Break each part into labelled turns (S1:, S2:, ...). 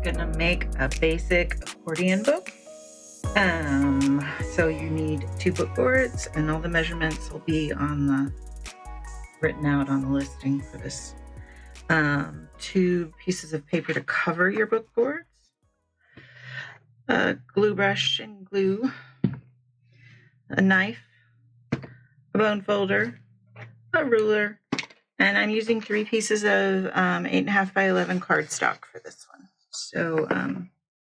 S1: gonna make a basic accordion book. So you need 2 book boards, and all the measurements will be on written out on the listing for this. 2 pieces of paper to cover your book boards, a glue brush and glue, a knife, a bone folder, a ruler, and I'm using 3 pieces of 8.5 by 11 cardstock for this one. So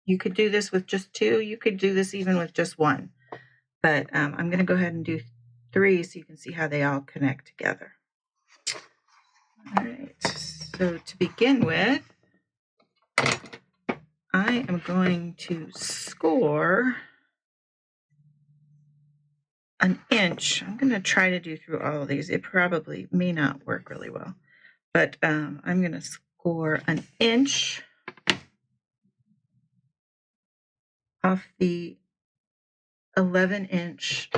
S1: you could do this with just 2. You could do this even with just 1. But I'm going to go ahead and do 3 so you can see how they all connect together. All right. So to begin with, I am going to score an inch. I'm going to try to do through all of these. It probably may not work really well, but I'm going to score an inch off the 11-inch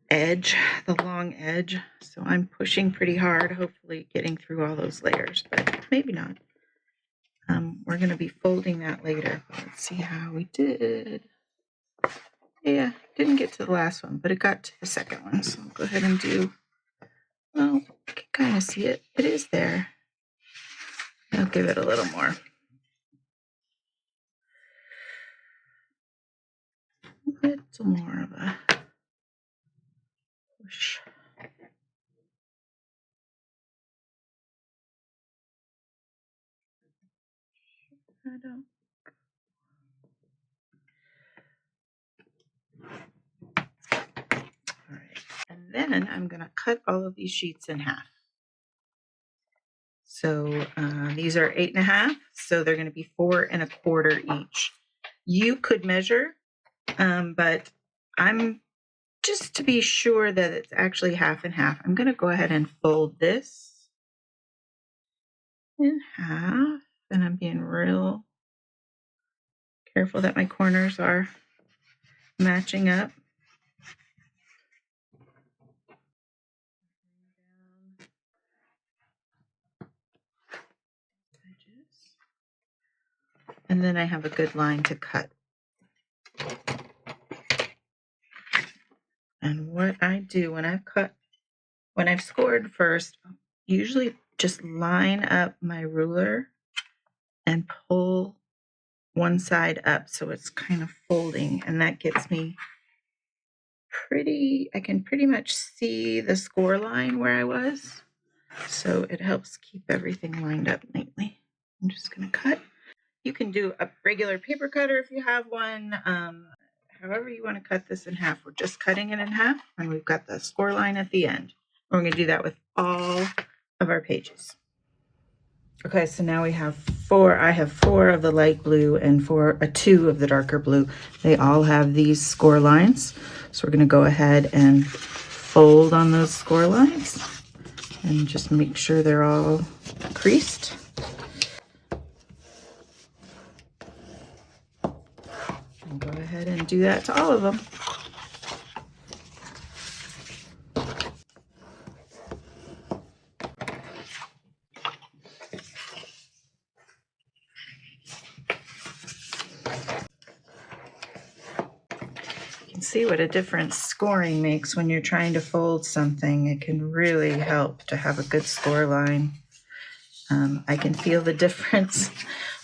S1: edge, the long edge. So I'm pushing pretty hard, hopefully getting through all those layers, but maybe not. We're going to be folding that later. Let's see how we did. Yeah, didn't get to the last one, but it got to the second one. So I'll go ahead and do, well, you can kind of see it. It is there. I'll give it a little more. A little more of a push. I don't. All right. And then I'm going to cut all of these sheets in half. So these are 8.5, so they're going to be 4 1/4 each. You could measure, but I'm just to be sure that it's actually half and half. I'm going to go ahead and fold this in half, and I'm being real careful that my corners are matching up. And then I have a good line to cut. And what I do when I've scored first, usually just line up my ruler and pull one side up so it's kind of folding, and that gets me I can pretty much see the score line where I was. So it helps keep everything lined up neatly. I'm just going to cut. You can do a regular paper cutter if you have one. However you want to cut this in half. We're just cutting it in half, and we've got the score line at the end. We're going to do that with all of our pages. Okay, so now we have 4. I have 4 of the light blue and 2 of the darker blue. They all have these score lines. So we're going to go ahead and fold on those score lines and just make sure they're all creased. And go ahead and do that to all of them. See what a difference scoring makes when you're trying to fold something. It can really help to have a good score line. I can feel the difference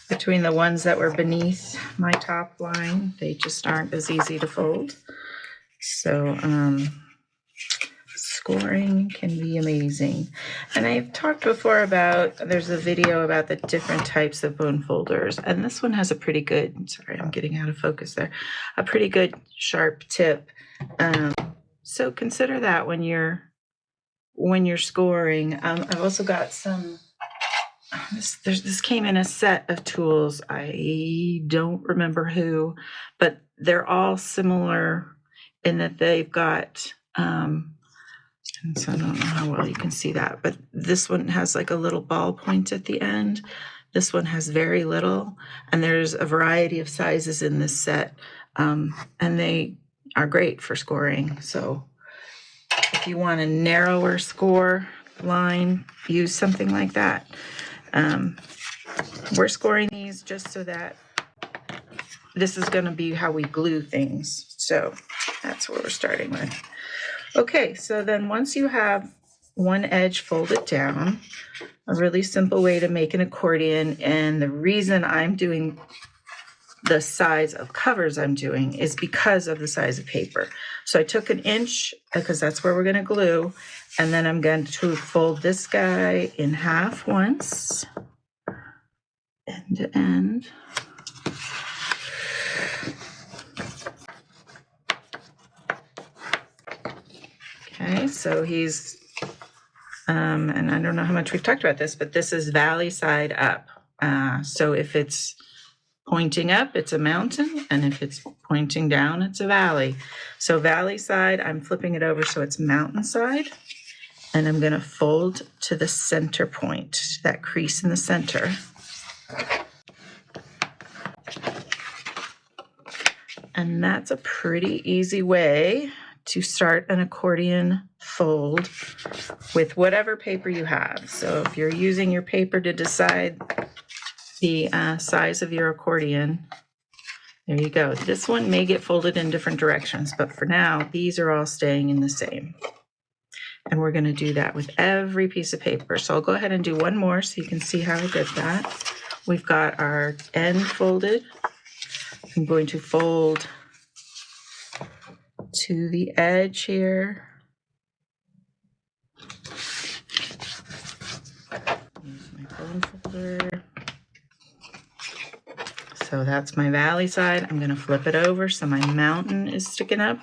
S1: between the ones that were beneath my top line. They just aren't as easy to fold. So scoring can be amazing. And I've talked before about, there's a video about the different types of bone folders, and this one has a pretty good, sorry, I'm getting out of focus there, a pretty good sharp tip. So consider that when you're scoring. I've also got some, this came in a set of tools. I don't remember who, but they're all similar in that they've got, and so I don't know how well you can see that, but this one has like a little ball point at the end. This one has very little, and there's a variety of sizes in this set, and they are great for scoring. So if you want a narrower score line, use something like that. We're scoring these just so that this is going to be how we glue things. So that's what we're starting with. Okay, so then once you have one edge folded down, a really simple way to make an accordion, and the reason I'm doing the size of covers I'm doing is because of the size of paper. So I took 1 inch because that's where we're going to glue, and then I'm going to fold this guy in half once, end to end. Okay, so he's, and I don't know how much we've talked about this, but this is valley side up. So if it's pointing up, it's a mountain, and if it's pointing down, it's a valley. So valley side, I'm flipping it over so it's mountain side, and I'm going to fold to the center point, that crease in the center. And that's a pretty easy way to start an accordion fold with whatever paper you have. So if you're using your paper to decide the size of your accordion, there you go. This one may get folded in different directions, but for now, these are all staying in the same. And we're going to do that with every piece of paper. So I'll go ahead and do one more so you can see how I did that. We've got our end folded. I'm going to fold to the edge here. Use my bone folder. So that's my valley side. I'm going to flip it over so my mountain is sticking up.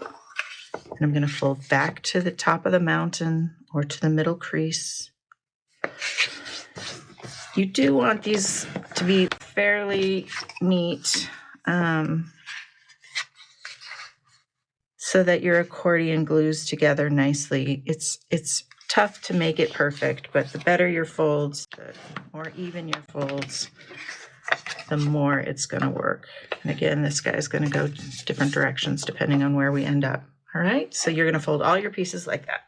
S1: And I'm going to fold back to the top of the mountain or to the middle crease. You do want these to be fairly neat, so that your accordion glues together nicely. It's tough to make it perfect, but the better your folds, the more even your folds, the more it's going to work. And again, this guy's going to go different directions depending on where we end up. All right, so you're going to fold all your pieces like that.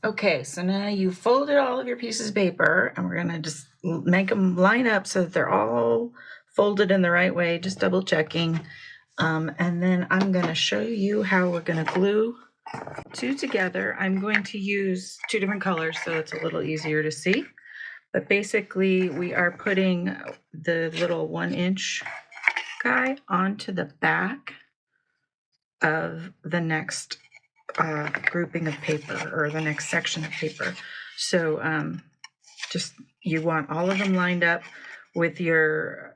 S1: Okay, so now you folded all of your pieces of paper, and we're going to just make them line up so that they're all folded in the right way, just double checking. And then I'm going to show you how we're going to glue two together. I'm going to use 2 different colors so it's a little easier to see. But basically, we are putting the little 1 inch guy onto the back of the next grouping of paper, or the next section of paper. So just, you want all of them lined up with your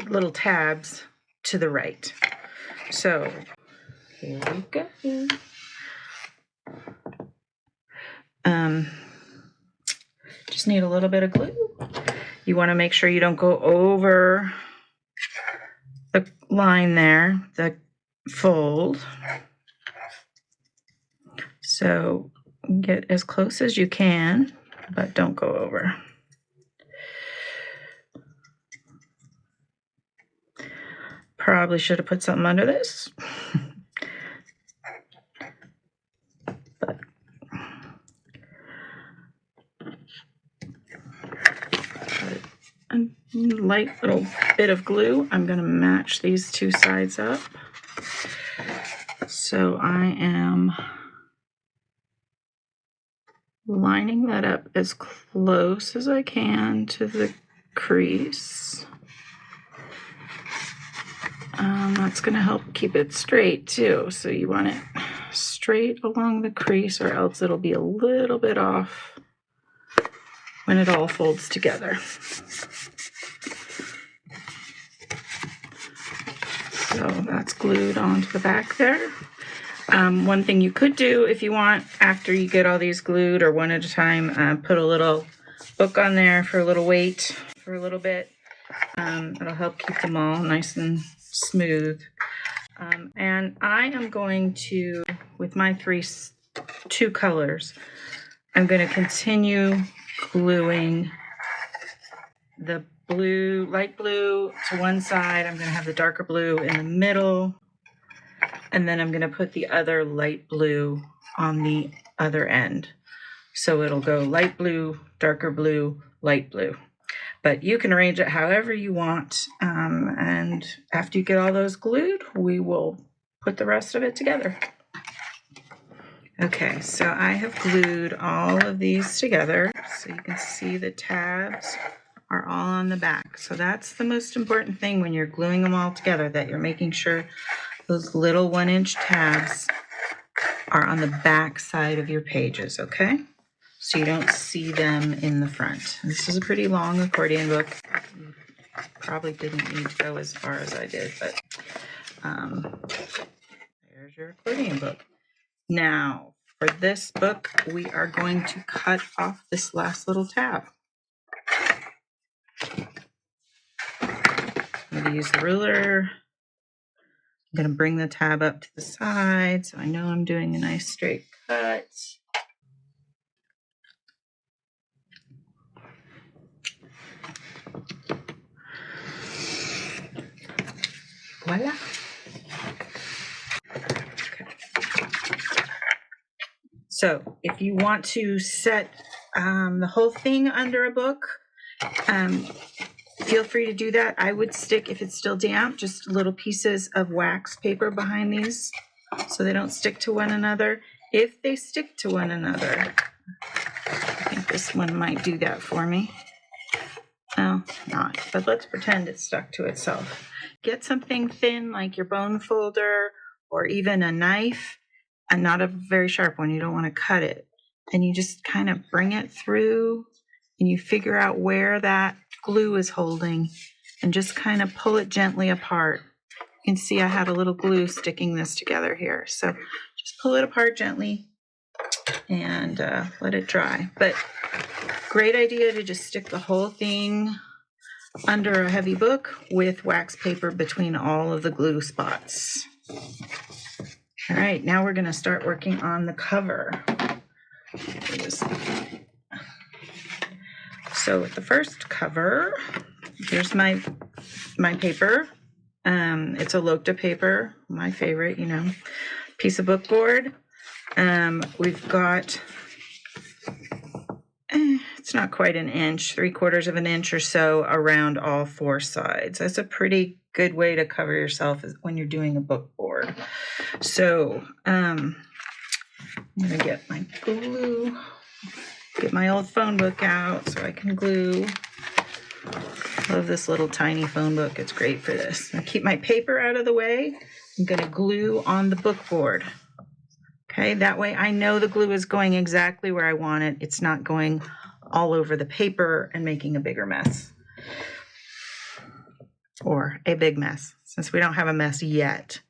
S1: little tabs to the right. So here we go. Just need a little bit of glue. You want to make sure you don't go over the line there, the fold. So get as close as you can, but don't go over. Probably should have put something under this. But a light little bit of glue. I'm going to match these 2 sides up. So I am lining that up as close as I can to the crease. That's going to help keep it straight too. So you want it straight along the crease, or else it'll be a little bit off when it all folds together. So that's glued onto the back there. One thing you could do if you want, after you get all these glued, or one at a time, put a little book on there for a little weight for a little bit. It'll help keep them all nice and smooth. And I am going to, with my 2 colors, I'm going to continue gluing the blue, light blue to one side. I'm going to have the darker blue in the middle. And then I'm going to put the other light blue on the other end. So it'll go light blue, darker blue, light blue. But you can arrange it however you want. And after you get all those glued, we will put the rest of it together. Okay, so I have glued all of these together. So you can see the tabs are all on the back. So that's the most important thing when you're gluing them all together, that you're making sure those little 1-inch tabs are on the back side of your pages, okay? So you don't see them in the front. This is a pretty long accordion book. Probably didn't need to go as far as I did, but there's your accordion book. Now, for this book, we are going to cut off this last little tab. I'm going to use the ruler. I'm going to bring the tab up to the side so I know I'm doing a nice straight cut. Voila. Okay. So if you want to set the whole thing under a book, feel free to do that. I would stick, if it's still damp, just little pieces of wax paper behind these so they don't stick to one another. If they stick to one another, I think this one might do that for me. No, not, but let's pretend it's stuck to itself. Get something thin like your bone folder or even a knife, and not a very sharp one. You don't want to cut it. And you just kind of bring it through and you figure out where that glue is holding and just kind of pull it gently apart. You can see I had a little glue sticking this together here. So just pull it apart gently and let it dry. But great idea to just stick the whole thing under a heavy book with wax paper between all of the glue spots. All right, now we're going to start working on the cover. So the first cover, here's my paper. It's a Locta paper, my favorite, piece of book board. We've got, it's not quite an inch, 3/4 of an inch or so around all 4 sides. That's a pretty good way to cover yourself when you're doing a book board. So I'm going to get my glue, get my old phone book out so I can glue. Love this little tiny phone book. It's great for this. I keep my paper out of the way. I'm going to glue on the book board. Okay, that way I know the glue is going exactly where I want it. It's not going all over the paper and making a bigger mess. Or a big mess, since we don't have a mess yet.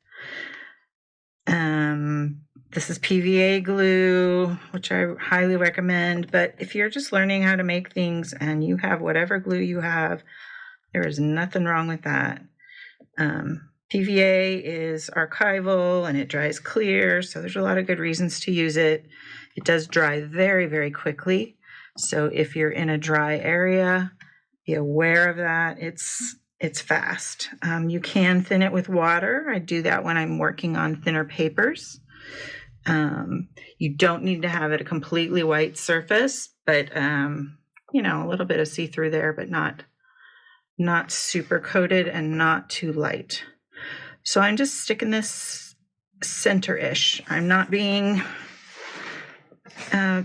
S1: This is PVA glue, which I highly recommend. But if you're just learning how to make things and you have whatever glue you have, there is nothing wrong with that. PVA is archival and it dries clear, so there's a lot of good reasons to use it. It does dry very, very quickly. So if you're in a dry area, be aware of that. It's fast. You can thin it with water. I do that when I'm working on thinner papers. You don't need to have it a completely white surface, but a little bit of see-through there, but not super coated and not too light. So I'm just sticking this center-ish. I'm not being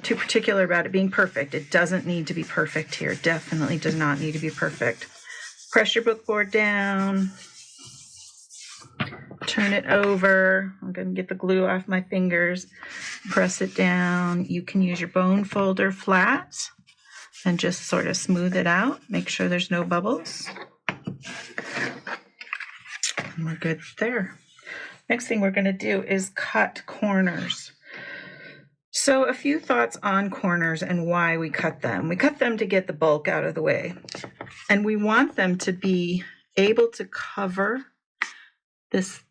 S1: too particular about it being perfect. It doesn't need to be perfect here. Definitely does not need to be perfect. Press your book board down. Turn it over. I'm going to get the glue off my fingers. Press it down. You can use your bone folder flat and just sort of smooth it out. Make sure there's no bubbles. And we're good there. Next thing we're going to do is cut corners. So a few thoughts on corners and why we cut them. We cut them to get the bulk out of the way. And we want them to be able to cover this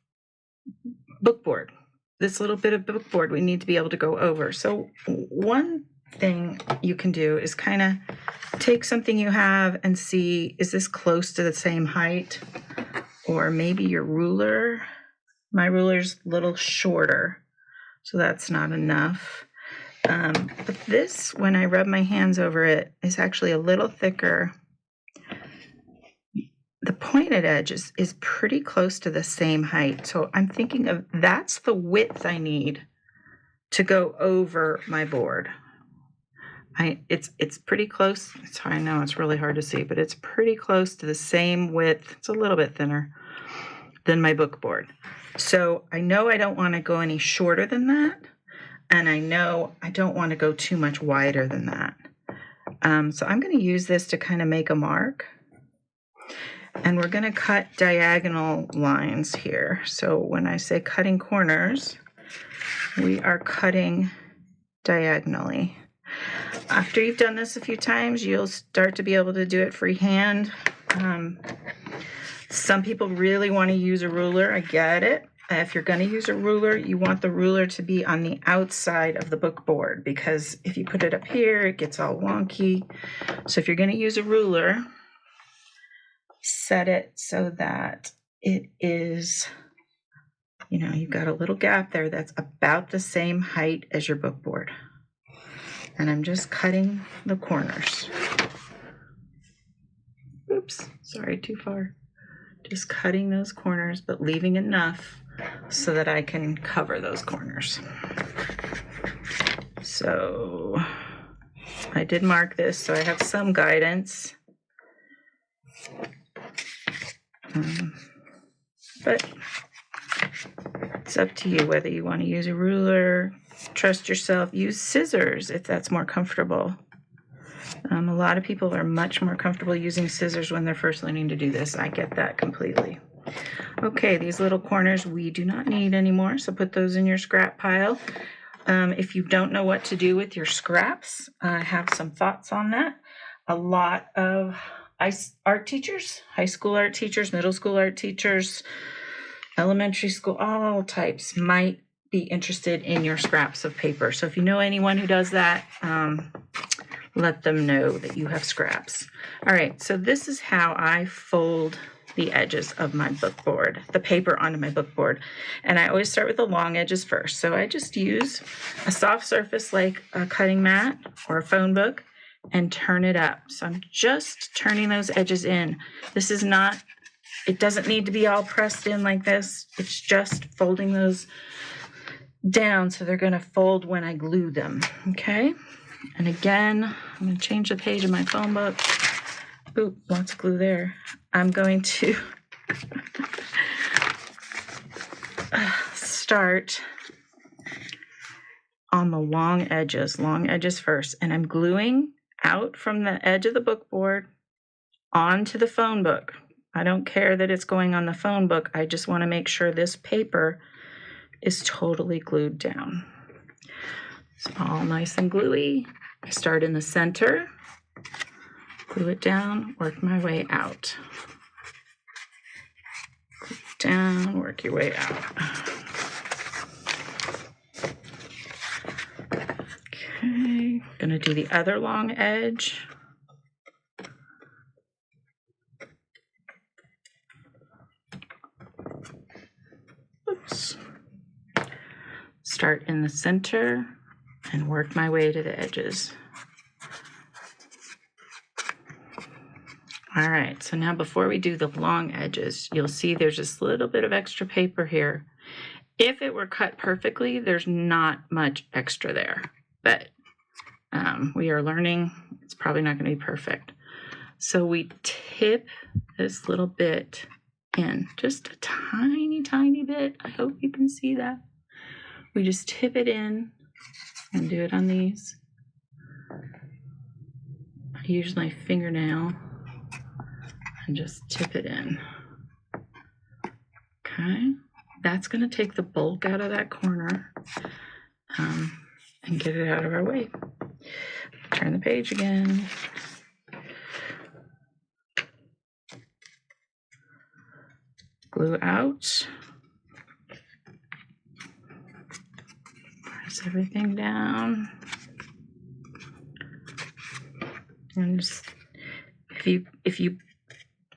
S1: bookboard. This little bit of bookboard we need to be able to go over. So one thing you can do is kind of take something you have and see, is this close to the same height? Or maybe your ruler. My ruler's a little shorter, so that's not enough. But this, when I rub my hands over it, is actually a little thicker the pointed edge is pretty close to the same height. So I'm thinking of that's the width I need to go over my board. It's pretty close. I know it's really hard to see, but it's pretty close to the same width. It's a little bit thinner than my book board. So I know I don't want to go any shorter than that. And I know I don't want to go too much wider than that. So I'm going to use this to kind of make a mark. And we're going to cut diagonal lines here. So when I say cutting corners, we are cutting diagonally. After you've done this a few times, you'll start to be able to do it freehand. Some people really want to use a ruler. I get it. If you're going to use a ruler, you want the ruler to be on the outside of the book board, because if you put it up here, it gets all wonky. So if you're going to use a ruler, set it so that it is, you've got a little gap there that's about the same height as your book board. And I'm just cutting the corners. Oops, sorry, too far. Just cutting those corners, but leaving enough so that I can cover those corners. So I did mark this, so I have some guidance. But it's up to you whether you want to use a ruler. Trust yourself. Use scissors if that's more comfortable. A lot of people are much more comfortable using scissors when they're first learning to do this. I get that completely. Okay, these little corners we do not need anymore, so put those in your scrap pile. If you don't know what to do with your scraps, I have some thoughts on that. A lot of art teachers, high school art teachers, middle school art teachers, elementary school, all types might be interested in your scraps of paper. So if you know anyone who does that, let them know that you have scraps. All right, so this is how I fold the edges of my book board, the paper onto my book board. And I always start with the long edges first. So I just use a soft surface like a cutting mat or a phone book and turn it up. So I'm just turning those edges in. This is not, it doesn't need to be all pressed in like this. It's just folding those down so they're going to fold when I glue them, okay? And again, I'm going to change the page of my phone book. Oop, lots of glue there. I'm going to start on the long edges first, and I'm gluing out from the edge of the book board onto the phone book. I don't care that it's going on the phone book. I just want to make sure this paper is totally glued down. It's all nice and gluey. I start in the center, glue it down, work my way out. Glue it down, work your way out. Okay, gonna do the other long edge. Oops. Start in the center and work my way to the edges. All right, so now before we do the long edges, you'll see there's this little bit of extra paper here. If it were cut perfectly, there's not much extra there, but we are learning, it's probably not going to be perfect. So we tip this little bit in, just a tiny, tiny bit. I hope you can see that. We just tip it in and do it on these. I use my fingernail and just tip it in. Okay, that's going to take the bulk out of that corner and get it out of our way. Turn the page again. Glue out. Press everything down. And just, if you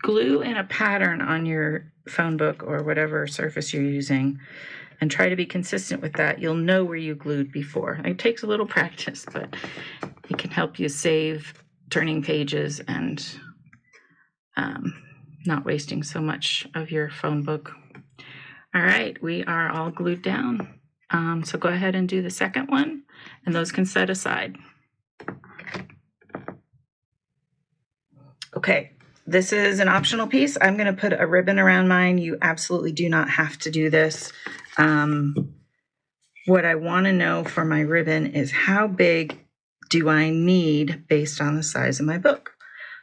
S1: glue in a pattern on your phone book or whatever surface you're using and try to be consistent with that, you'll know where you glued before. It takes a little practice, but it can help you save turning pages and not wasting so much of your phone book. All right, we are all glued down. So go ahead and do the second one, and those can set aside. Okay, this is an optional piece. I'm going to put a ribbon around mine. You absolutely do not have to do this. What I want to know for my ribbon is how big do I need based on the size of my book.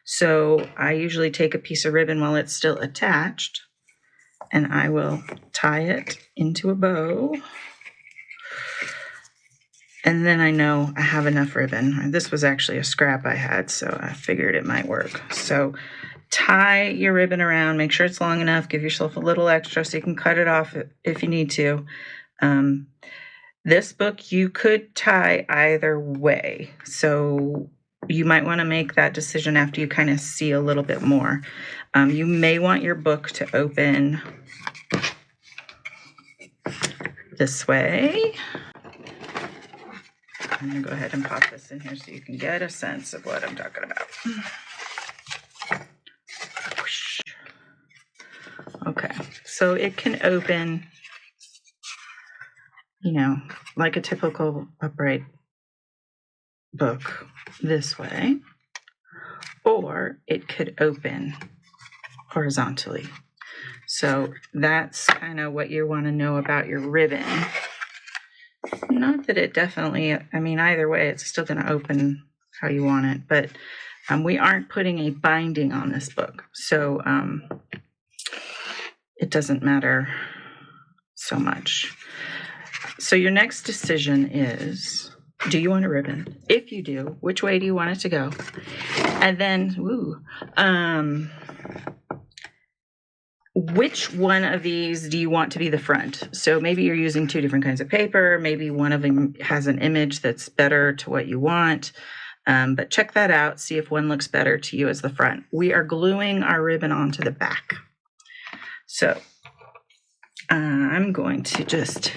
S1: So I usually take a piece of ribbon while it's still attached, and I will tie it into a bow. And then I know I have enough ribbon. This was actually a scrap I had, so I figured it might work. So tie your ribbon around, make sure it's long enough, give yourself a little extra so you can cut it off if you need to. This book you could tie either way. So you might want to make that decision after you kind of see a little bit more. You may want your book to open this way. I'm going to go ahead and pop this in here so you can get a sense of what I'm talking about. Okay, so it can open, you know, like a typical upright book this way, or it could open horizontally. So that's kind of what you want to know about your ribbon. Not that it definitely, I mean, either way, it's still going to open how you want it, but we aren't putting a binding on this book. So it doesn't matter so much. So your next decision is, do you want a ribbon? If you do, which way do you want it to go? And then, which one of these do you want to be the front? So maybe you're using two different kinds of paper. Maybe one of them has an image that's better to what you want. But check that out. See if one looks better to you as the front. We are gluing our ribbon onto the back. So I'm going to just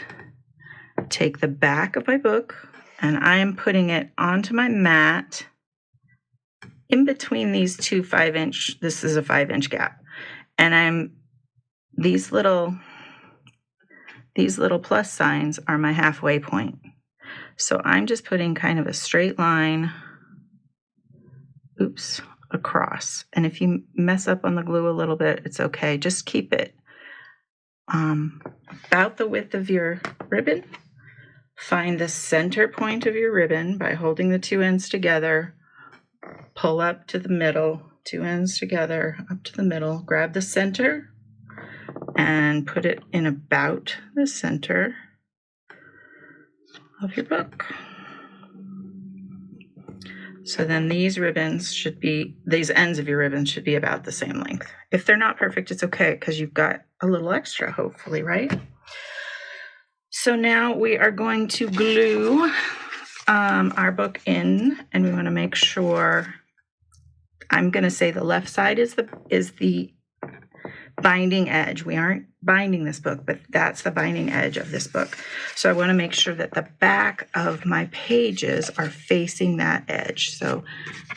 S1: take the back of my book and I am putting it onto my mat in between these two 5-inch, this is a 5-inch gap. And these little plus signs are my halfway point. So I'm just putting kind of a straight line, across. And if you mess up on the glue a little bit, it's okay. Just keep it about the width of your ribbon. Find the center point of your ribbon by holding the two ends together. Pull up to the middle, two ends together, up to the middle. Grab the center and put it in about the center of your book. So then these ends of your ribbons should be about the same length. If they're not perfect, it's okay because you've got a little extra, hopefully, right? So now we are going to glue our book in, and we want to make sure, I'm going to say the left side is the binding edge. We aren't binding this book, but that's the binding edge of this book. So I want to make sure that the back of my pages are facing that edge. So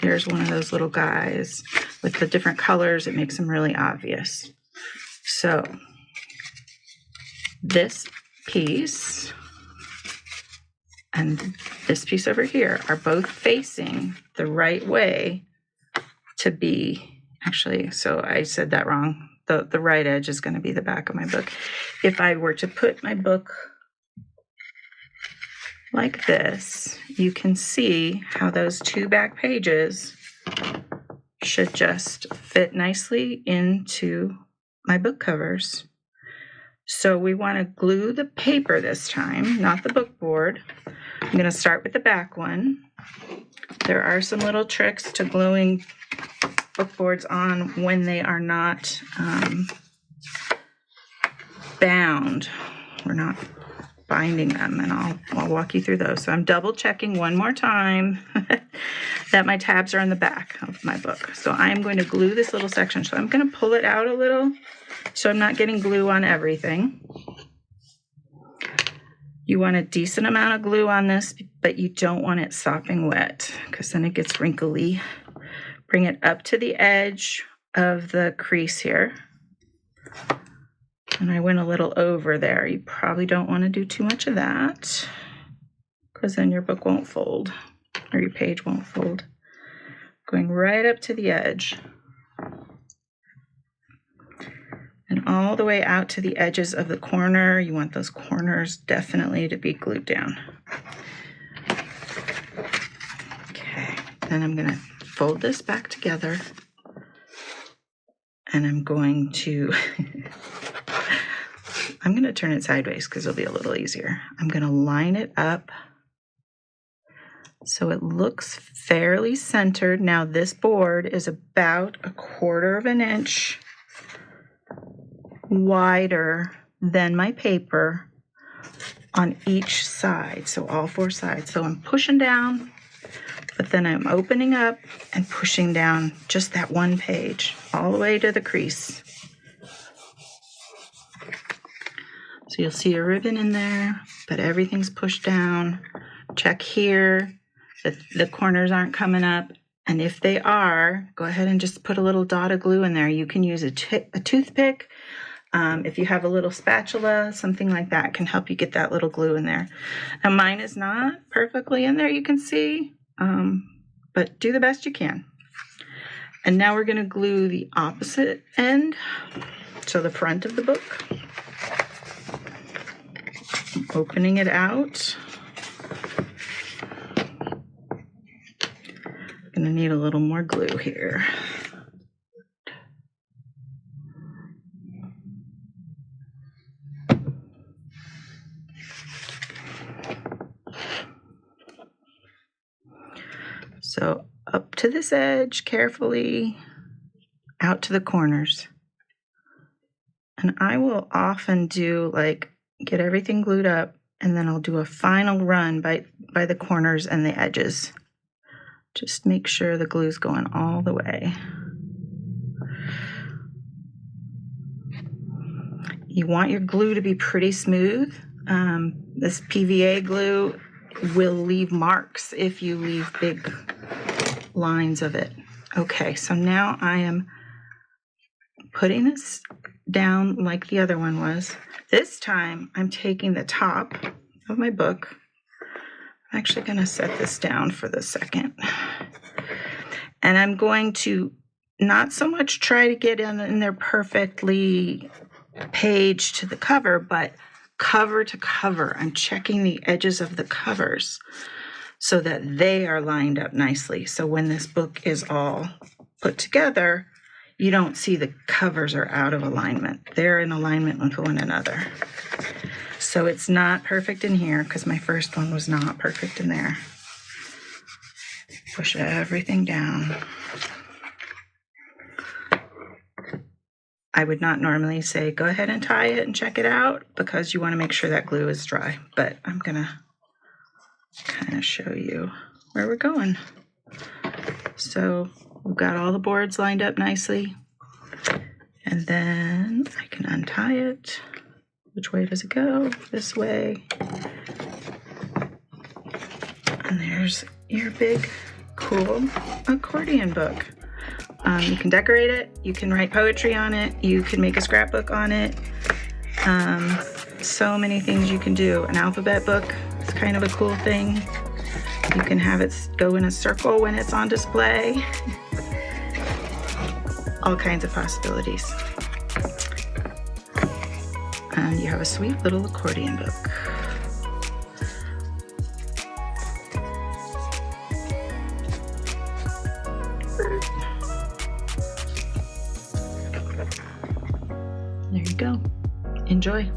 S1: there's one of those little guys with the different colors. It makes them really obvious. So this piece and this piece over here are both facing the right way to be, actually, so I said that wrong. The right edge is going to be the back of my book. If I were to put my book like this, you can see how those two back pages should just fit nicely into my book covers. So we want to glue the paper this time, not the book board. I'm going to start with the back one. There are some little tricks to gluing book boards on when they are not bound. We're not binding them, and I'll walk you through those. So I'm double checking one more time that my tabs are on the back of my book. So I'm going to glue this little section. So I'm going to pull it out a little so I'm not getting glue on everything. You want a decent amount of glue on this, but you don't want it sopping wet because then it gets wrinkly. Bring it up to the edge of the crease here. And I went a little over there. You probably don't want to do too much of that, because then your book won't fold, or your page won't fold. Going right up to the edge. And all the way out to the edges of the corner. You want those corners definitely to be glued down. Okay, then I'm going to fold this back together. And I'm going to turn it sideways because it'll be a little easier. I'm going to line it up so it looks fairly centered. Now this board is about 1/4 of an inch wider than my paper on each side, so all 4 sides. So I'm pushing down, but then I'm opening up and pushing down just that one page all the way to the crease. So you'll see a ribbon in there, but everything's pushed down. Check here that the corners aren't coming up. And if they are, go ahead and just put a little dot of glue in there. You can use a toothpick. If you have a little spatula, something like that can help you get that little glue in there. Now mine is not perfectly in there, you can see, but do the best you can. And now we're going to glue the opposite end, so the front of the book. I'm opening it out. Gonna need a little more glue here. So up to this edge carefully, out to the corners. And I will often do like get everything glued up, and then I'll do a final run by the corners and the edges. Just make sure the glue's going all the way. You want your glue to be pretty smooth. This PVA glue will leave marks if you leave big lines of it. Okay, so now I am putting this down like the other one was. This time I'm taking the top of my book. I'm actually going to set this down for the second. And I'm going to not so much try to get in there perfectly page to the cover, but cover to cover. I'm checking the edges of the covers so that they are lined up nicely. So when this book is all put together, you don't see the covers are out of alignment. They're in alignment with one another. So it's not perfect in here because my first one was not perfect in there. Push everything down. I would not normally say go ahead and tie it and check it out because you want to make sure that glue is dry, but I'm gonna kind of show you where we're going. So we've got all the boards lined up nicely, and then I can untie it. Which way does it go? This way. And there's your big, cool accordion book. You can decorate it. You can write poetry on it. You can make a scrapbook on it. So many things you can do. An alphabet book is kind of a cool thing. You can have it go in a circle when it's on display. All kinds of possibilities. And you have a sweet little accordion book. There you go. Enjoy.